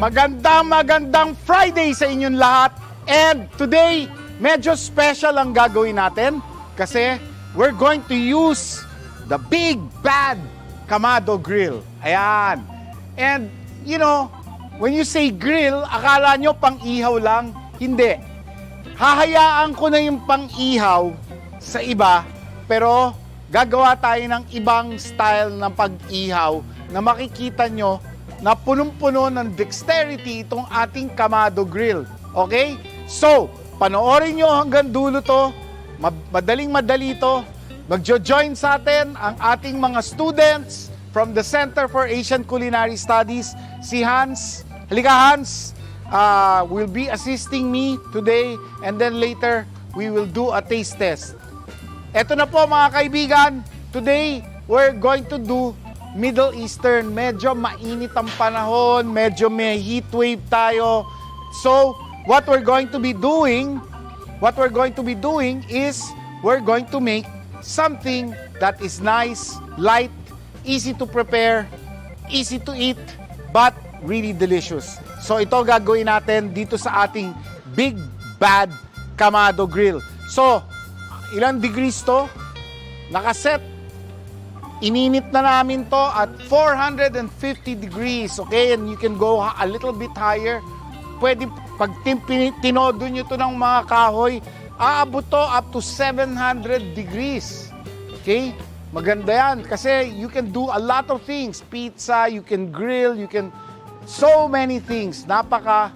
Magandang Friday sa inyong lahat. And today, medyo special ang gagawin natin kasi we're going to use the Big Bad Kamado Grill. Ayan. And, you know, when you say grill, akala nyo pang-ihaw lang. Hindi. Hahayaan ko na yung pang-ihaw sa iba, pero gagawa tayo ng ibang style ng pag-ihaw na makikita nyo na punong-puno ng dexterity itong ating Kamado Grill. Okay? So, panoorin nyo hanggang dulo to. Madaling-madali to. Magjo-join sa atin ang ating mga students from the Center for Asian Culinary Studies. Si Hans. Halika, Hans. Will be assisting me today, and then later, we will do a taste test. Eto na po mga kaibigan. Today, we're going to do Middle Eastern. Medyo mainit ang panahon, medyo may heat wave tayo. So, what we're going to be doing is we're going to make something that is nice, light, easy to prepare, easy to eat, but really delicious. So, ito gagawin natin dito sa ating Big Bad Kamado Grill. So, ilang degrees to? Nakaset. Ininit na namin to at 450 degrees, okay? And you can go a little bit higher. Pwede, pag tinodo nyo to ng mga kahoy, aabot to up to 700 degrees. Okay? Maganda yan kasi you can do a lot of things. Pizza, you can grill, you can... So many things. Napakaganda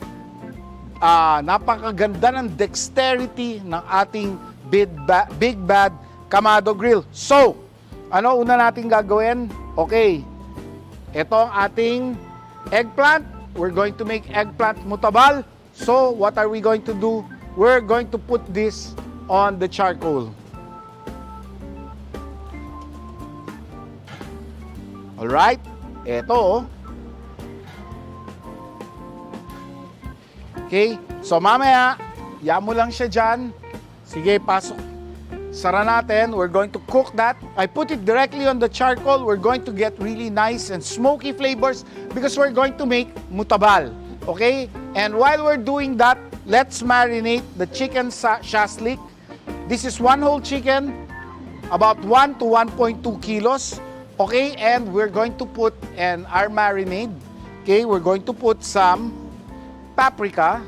ng dexterity ng ating Big Bad Kamado Grill. So, ano una natin gagawin? Okay. Ito ang ating eggplant. We're going to make eggplant mutabal. So, what are we going to do? We're going to put this on the charcoal. Alright. Ito. Okay. So, mamaya, mo lang siya dyan. Sige, pasok. Sara natin. We're going to cook that. I put it directly on the charcoal. We're going to get really nice and smoky flavors because we're going to make mutabal. Okay? And while we're doing that, let's marinate the chicken shashlik. This is one whole chicken, about 1 to 1.2 kilos. Okay? And we're going to put in our marinade. Okay? We're going to put some paprika.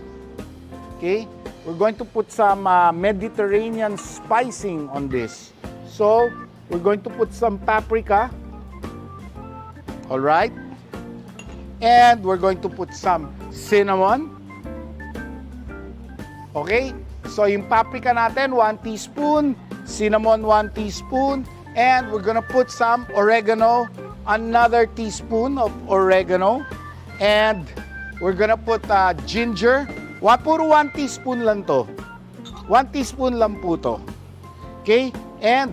Okay? We're going to put some Mediterranean spicing on this. So, we're going to put some paprika. All right? And we're going to put some cinnamon. Okay? So, yung paprika natin, 1 teaspoon. Cinnamon, 1 teaspoon. And we're gonna put some oregano, another teaspoon of oregano. And we're gonna put ginger. Puro 1 teaspoon lang to. 1 teaspoon lang po to. Okay? And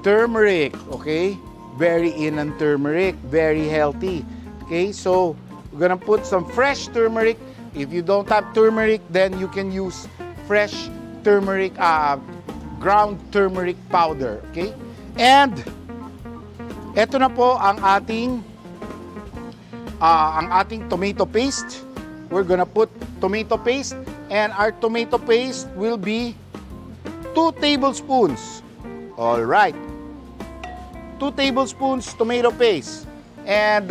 turmeric. Okay? Very in ang turmeric. Very healthy. Okay? So, we're gonna put some fresh turmeric. If you don't have turmeric, then you can use fresh turmeric, ground turmeric powder. Okay? And, eto na po ang ating tomato paste. We're gonna put tomato paste, and our tomato paste will be 2 tablespoons. All right, 2 tablespoons tomato paste. And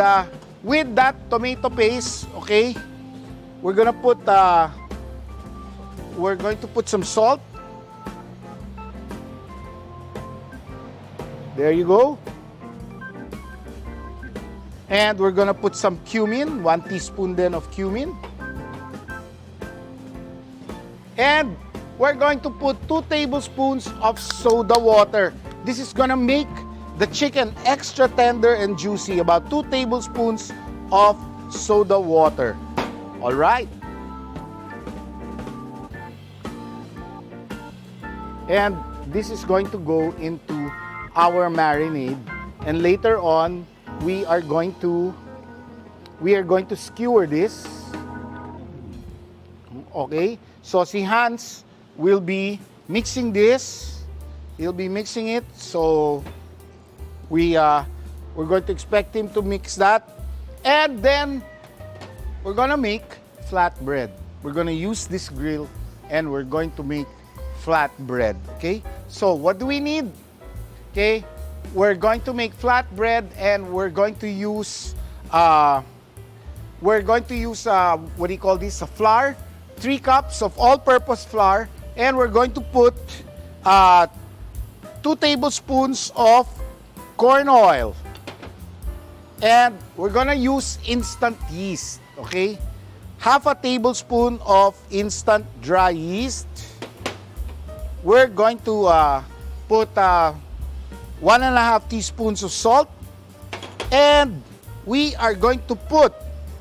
with that tomato paste, okay, we're going to put some salt. There you go. And we're gonna put some cumin, 1 teaspoon then of cumin. And we're going to put 2 tablespoons of soda water. This is gonna make the chicken extra tender and juicy. About 2 tablespoons of soda water. All right. And this is going to go into our marinade. And later on, we are going to skewer this. Okay? So si Hans will be mixing this. He'll be mixing it. So we're going to expect him to mix that. And then we're gonna make flatbread. We're gonna use this grill and we're going to make flatbread, okay? So what do we need? Okay, we're going to make flatbread and we're going to use what do you call this? A flour, 3 cups of all-purpose flour, and we're going to put 2 tablespoons of corn oil. And we're gonna use instant yeast, okay? Half a tablespoon of instant dry yeast. We're going to put 1.5 teaspoons of salt, and we are going to put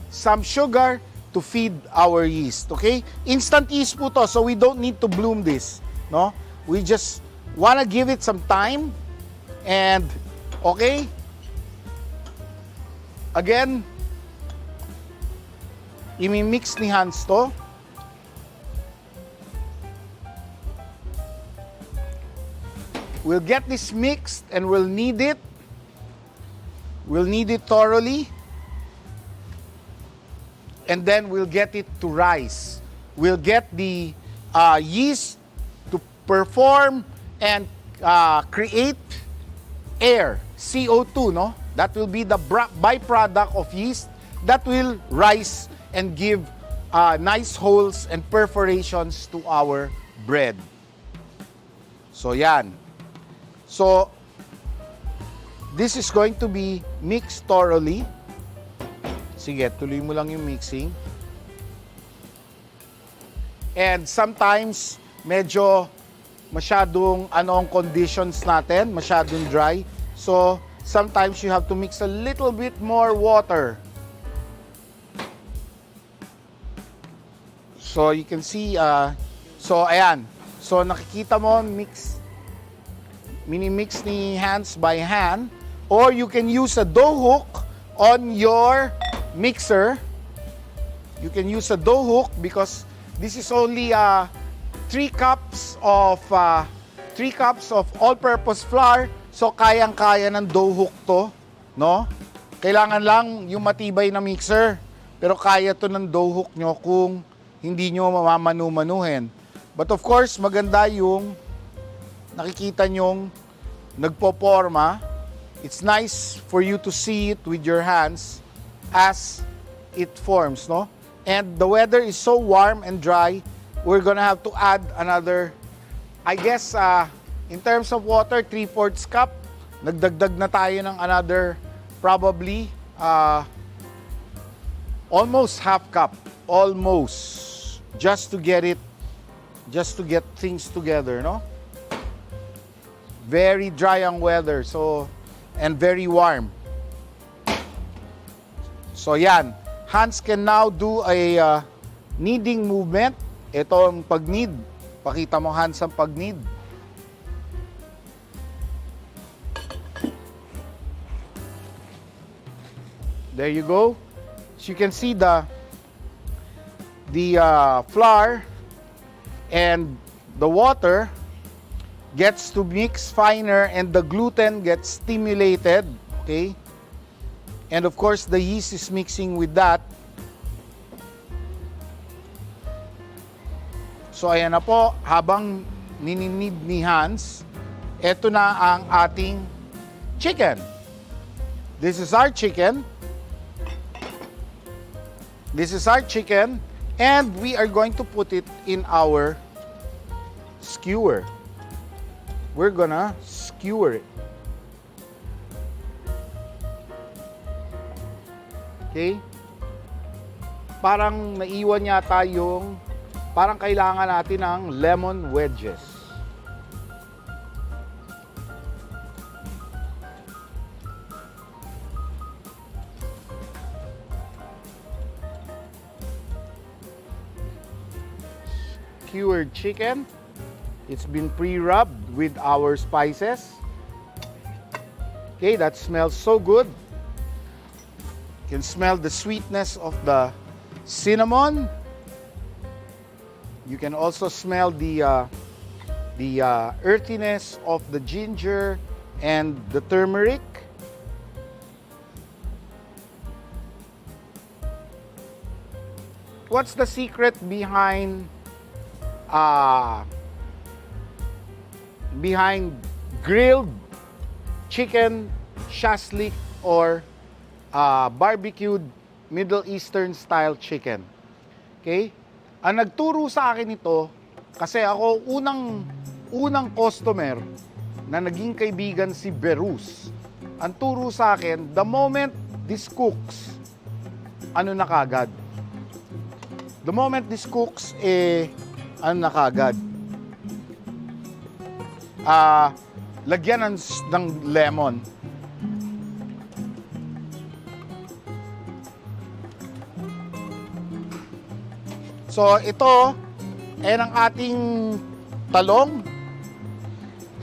some sugar to feed our yeast, okay? Instant yeast po to, so we don't need to bloom this, no? We just want to give it some time, and okay? Again, imi-mix ni Hans to. We'll get this mixed and we'll knead it. We'll knead it thoroughly. And then we'll get it to rise. We'll get the yeast to perform and create air, CO2, no? That will be the byproduct of yeast that will rise and give nice holes and perforations to our bread. So yan. So this is going to be mixed thoroughly. Sige, tuloy mo lang yung mixing. And sometimes, medyo masyadong ang conditions natin, masyadong dry. So, sometimes you have to mix a little bit more water. So, you can see, so ayan. So, nakikita mo, mini-mix ni Hans by hand. Or you can use a dough hook on your mixer. You can use a dough hook because this is only 3 cups of all-purpose flour. So kayang-kaya ng dough hook to, no? Kailangan lang yung matibay na mixer. Pero kaya to ng dough hook nyo kung hindi nyo mamamanu-manuhin. But of course, maganda yung nakikita nyong nagpoporma. It's nice for you to see it with your hands as it forms, no? And the weather is so warm and dry, we're gonna have to add another, I guess, in terms of water, 3/4 cup. Nagdagdag na tayo ng another, probably, almost half cup. Almost. Just to get things together, no? Very dry ang weather, so, and very warm. So yan, Hans can now do a kneading movement. Ito ang pag-knead. Pakita mo, Hans, ang pag-knead. There you go. So you can see the flour and the water gets to mix finer and the gluten gets stimulated, okay? And of course, the yeast is mixing with that. So ayan na po, habang nininid ni Hans, eto na ang ating chicken. This is our chicken. This is our chicken, and we are going to put it in our skewer. We're gonna skewer it. Okay? Parang naiwan yata yung, parang kailangan natin ng lemon wedges. Skewered chicken. It's been pre-rubbed with our spices. Okay, that smells so good. You can smell the sweetness of the cinnamon. You can also smell the earthiness of the ginger and the turmeric. what's the secret behind grilled chicken shashlik or barbecued Middle Eastern style chicken? Okay? Ang nagturo sa akin ito, kasi ako unang customer na naging kaibigan si Berus. Ang turo sa akin, the moment this cooks, ano na kagad? The moment this cooks, ano na kagad? Lagyan ng lemon. So, ito, ang ating talong.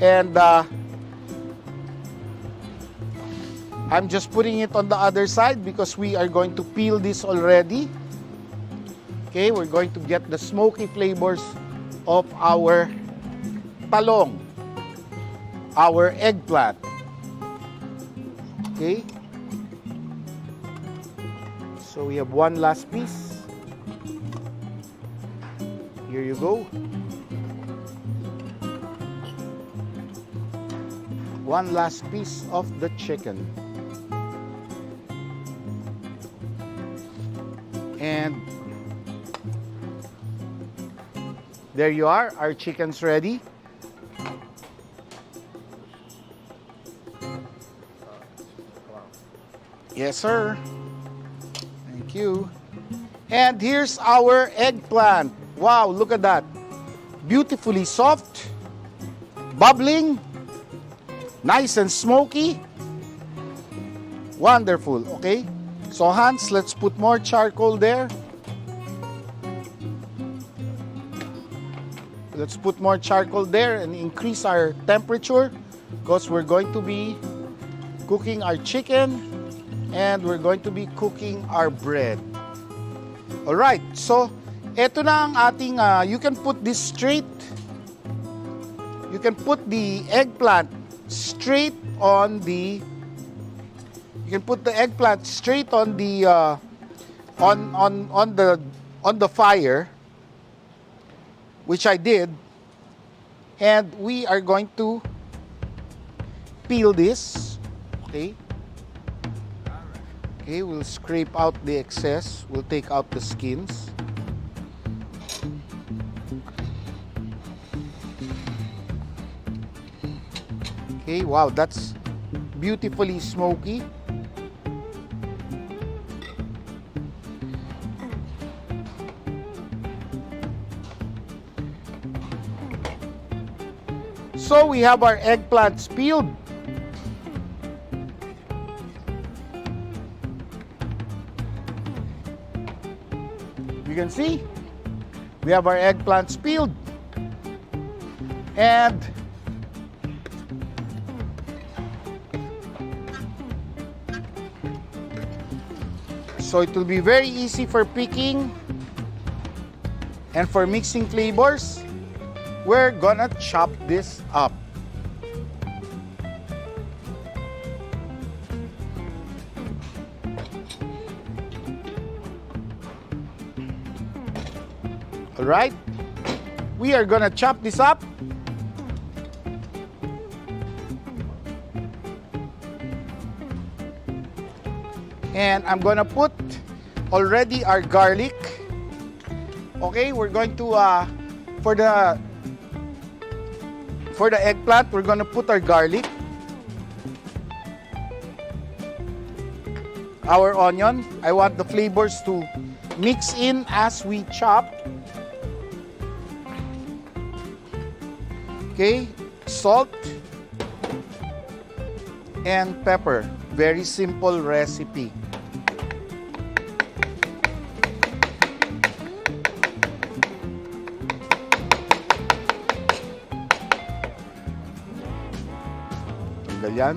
And I'm just putting it on the other side because we are going to peel this already. Okay, we're going to get the smoky flavors of our talong, our eggplant. Okay. So we have one last piece. Here you go. One last piece of the chicken. And there you are, our chicken's ready. Yes, sir. Thank you. And here's our eggplant. Wow, look at that. Beautifully soft, bubbling, nice and smoky. Wonderful, okay? So Hans, let's put more charcoal there. Let's put more charcoal there and increase our temperature because we're going to be cooking our chicken and we're going to be cooking our bread. All right, so eto na ang ating, you can put this straight. You can put the eggplant straight on the, you can put the eggplant straight on the, on the fire, which I did, and we are going to peel this, okay? Okay, we'll scrape out the excess, we'll take out the skins. Okay, wow, that's beautifully smoky. So we have our eggplants peeled. You can see, we have our eggplants peeled. And so it will be very easy for picking and for mixing flavors. We're gonna chop this up. All right, we are gonna chop this up. And I'm gonna put already our garlic. Okay, we're going to for the eggplant, we're gonna put our garlic, our onion. I want the flavors to mix in as we chop. Okay, salt and pepper. Very simple recipe. Tanggal yan.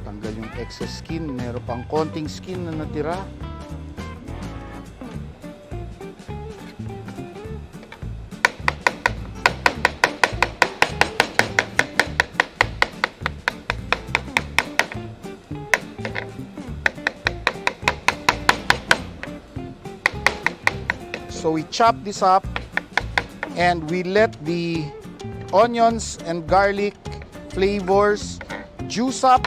Tanggal yung excess skin. Meron pang konting skin na natira. So we chop this up and we let the onions and garlic flavors juice up.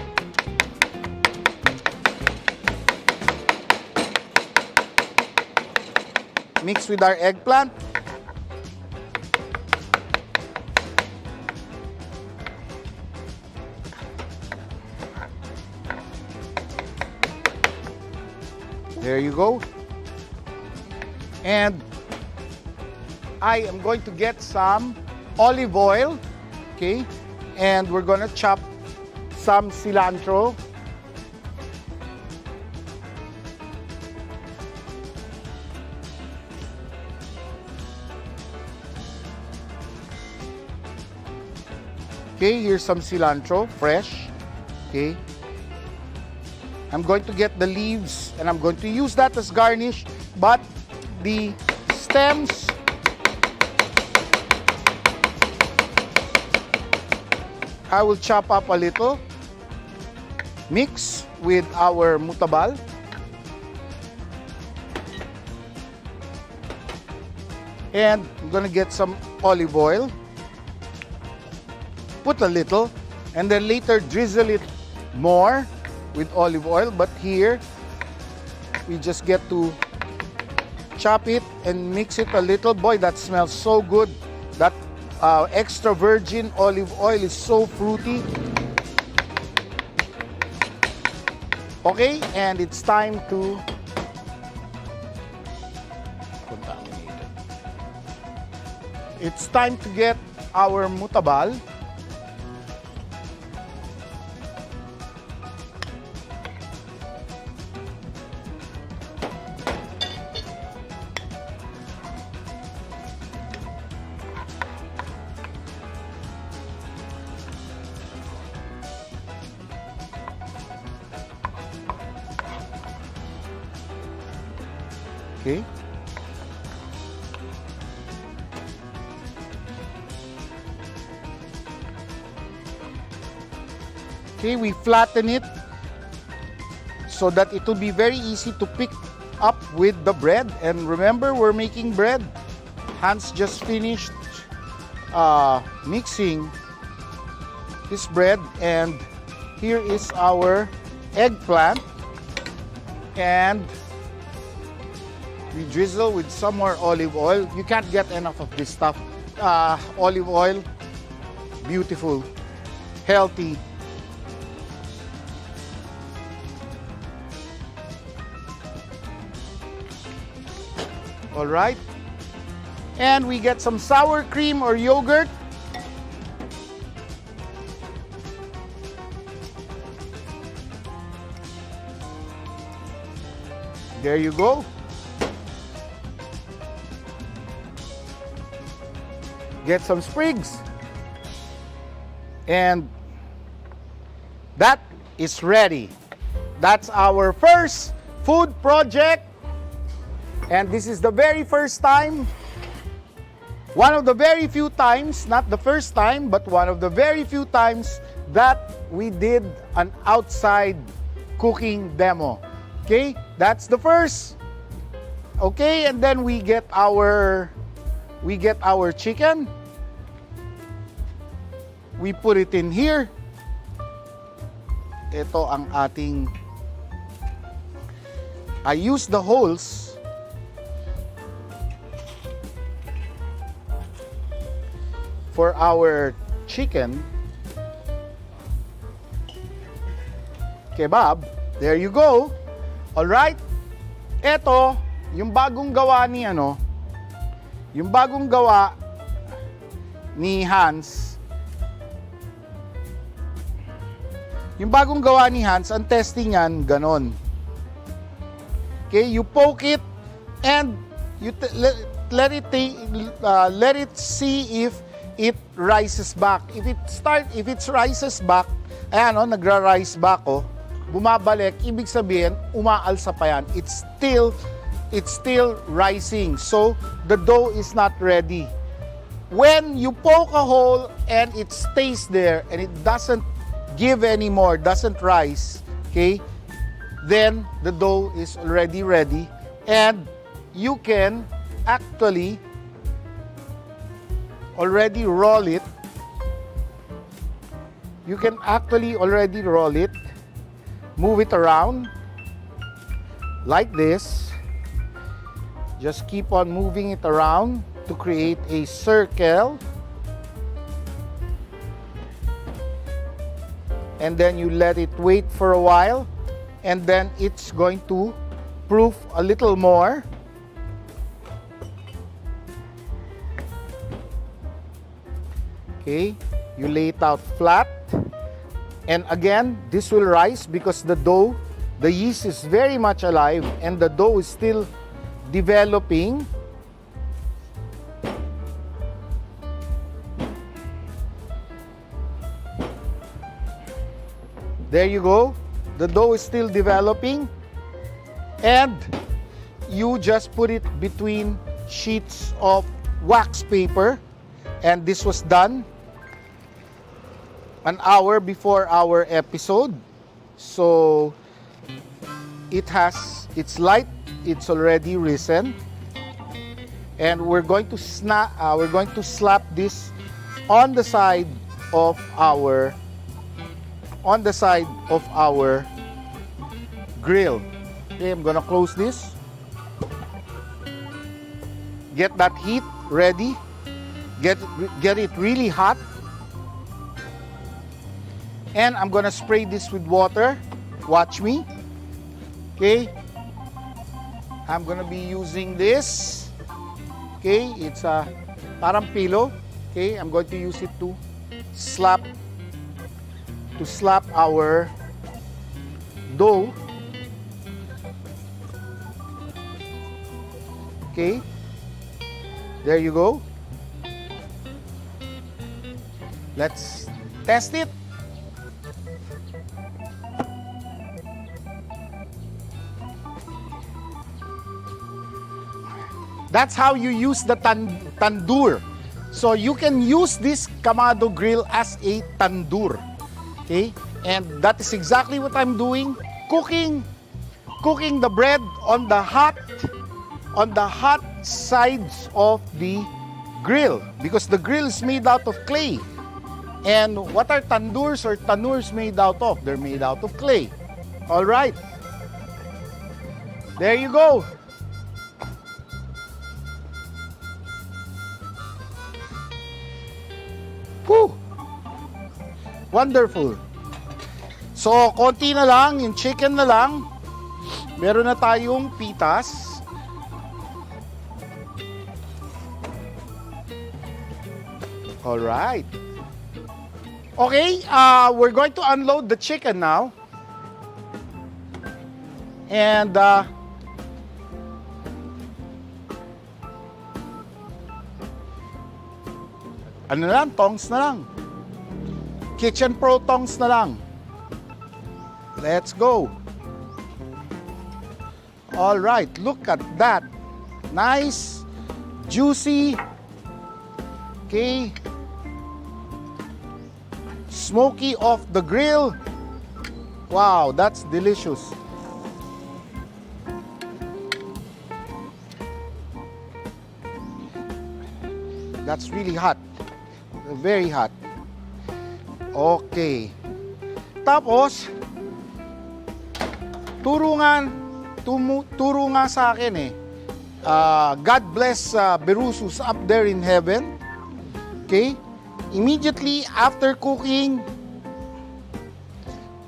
Mix with our eggplant. There you go. And I am going to get some olive oil, okay? And we're gonna chop some cilantro. Okay, here's some cilantro, fresh, okay? I'm going to get the leaves and I'm going to use that as garnish, but the stems, I will chop up a little, mix with our mutabal. And I'm gonna get some olive oil, put a little, and then later drizzle it more with olive oil. But here, we just get to chop it and mix it a little. Boy, that smells so good. That extra virgin olive oil is so fruity. Okay, and it's time to contaminate it. It's time to get our mutabal. Okay. Okay, we flatten it so that it will be very easy to pick up with the bread. And remember, we're making bread. Hans just finished mixing this bread, and here is our eggplant, and we drizzle with some more olive oil. You can't get enough of this stuff. Olive oil, beautiful, healthy. All right. And we get some sour cream or yogurt. There you go. Get some sprigs. And that is ready. That's our first food project. And this is the very first time, one of the very few times, not the first time, but one of the very few times that we did an outside cooking demo. Okay, that's the first. Okay, and then we get our chicken. We put it in here. Ito ang ating, I use the holes for our chicken kebab. There you go. All right. Ito, yung bagong gawa ni yung bagong gawa ni Hans. Yung bagong gawa ni Hans, ang testing niyan ganon. Okay, you poke it and you let it see if it rises back. If it rises back, ayan nagra-rise back bumabalik, ibig sabihin umaalsa pa yan. It's still rising. So the dough is not ready. When you poke a hole and it stays there and it doesn't give anymore, doesn't rise, okay, then the dough is already ready and you can actually already roll it. You can actually already roll it, move it around like this. Just keep on moving it around to create a circle. And then you let it wait for a while, and then it's going to proof a little more. Okay, you lay it out flat, and again this will rise because the dough, the yeast is very much alive and the dough is still developing. There you go. The dough is still developing, and you just put it between sheets of wax paper, and this was done an hour before our episode. So it's light, it's already risen, and we're going to slap this on the side of our grill. Okay, I'm gonna close this. Get that heat ready. Get it really hot. And I'm gonna spray this with water. Watch me. Okay. I'm gonna be using this. Okay, it's a parang pillow. Okay, I'm going to use it to slap our dough. Okay, there you go. Let's test it. That's how you use the tandoor. So you can use this Kamado grill as a tandoor. Okay? And that is exactly what I'm doing. Cooking the bread on the hot sides of the grill, because the grill is made out of clay. And what are tandoors or tandoors made out of? They're made out of clay. All right. There you go. Whew. Wonderful. So, konti na lang, yung chicken na lang. Meron na tayong pitas. All right. Okay, we're going to unload the chicken now. And ano na lang, tongs na lang. Kitchen Pro tongs na lang. Let's go. All right, look at that. Nice, juicy. Okay. Smoky off the grill. Wow, that's delicious. That's really hot. Very hot. Okay. Tapos, turo nga sa akin eh. God bless Berusus up there in heaven. Okay? Immediately after cooking,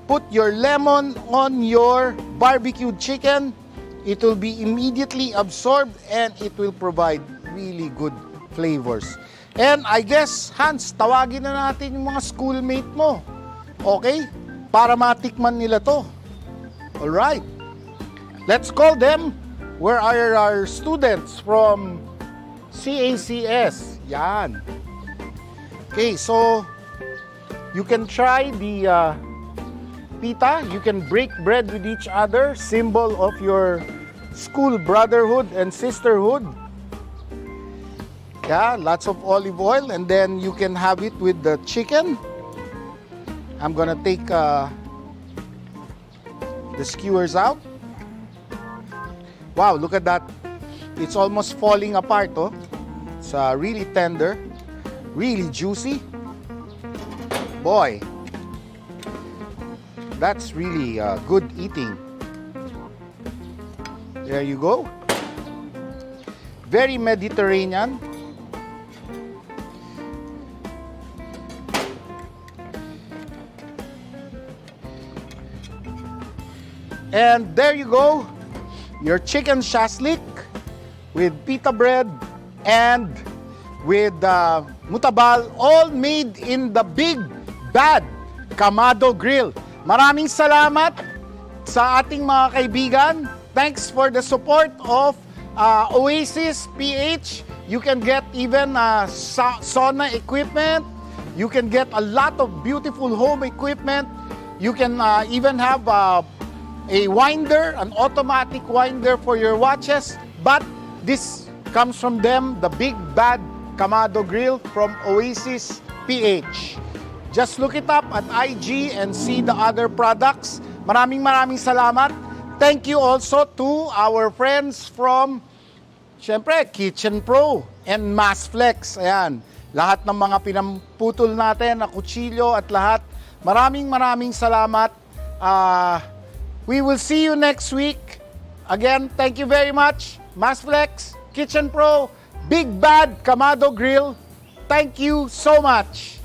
put your lemon on your barbecued chicken. It will be immediately absorbed and it will provide really good flavors. And I guess, Hans, tawagin na natin yung mga schoolmate mo. Okay? Para matikman nila to. Alright. Let's call them. Where are our students from CACS? Yan. Okay, so you can try the pita. You can break bread with each other, symbol of your school brotherhood and sisterhood. Yeah, lots of olive oil, and then you can have it with the chicken. I'm gonna take the skewers out. Wow, look at that. It's almost falling apart, oh. It's really tender, really juicy. Boy, that's really good eating. There you go. Very Mediterranean. And there you go, your chicken shashlik with pita bread and with mutabal, all made in the Big Bad Kamado Grill. Maraming salamat sa ating mga kaibigan. Thanks for the support of Oasis PH. You can get even sauna equipment. You can get a lot of beautiful home equipment. You can even have a winder, an automatic winder for your watches. But this comes from them, the Big Bad Kamado Grill from Oasis PH. Just look it up at IG and see the other products. Maraming salamat. Thank you also to our friends from, syempre, Kitchen Pro and Massflex. Ayan, lahat ng mga pinamputol natin na kutsilyo at lahat. Maraming salamat. We will see you next week. Again, thank you very much. Massflex, Kitchen Pro, Big Bad Kamado Grill. Thank you so much.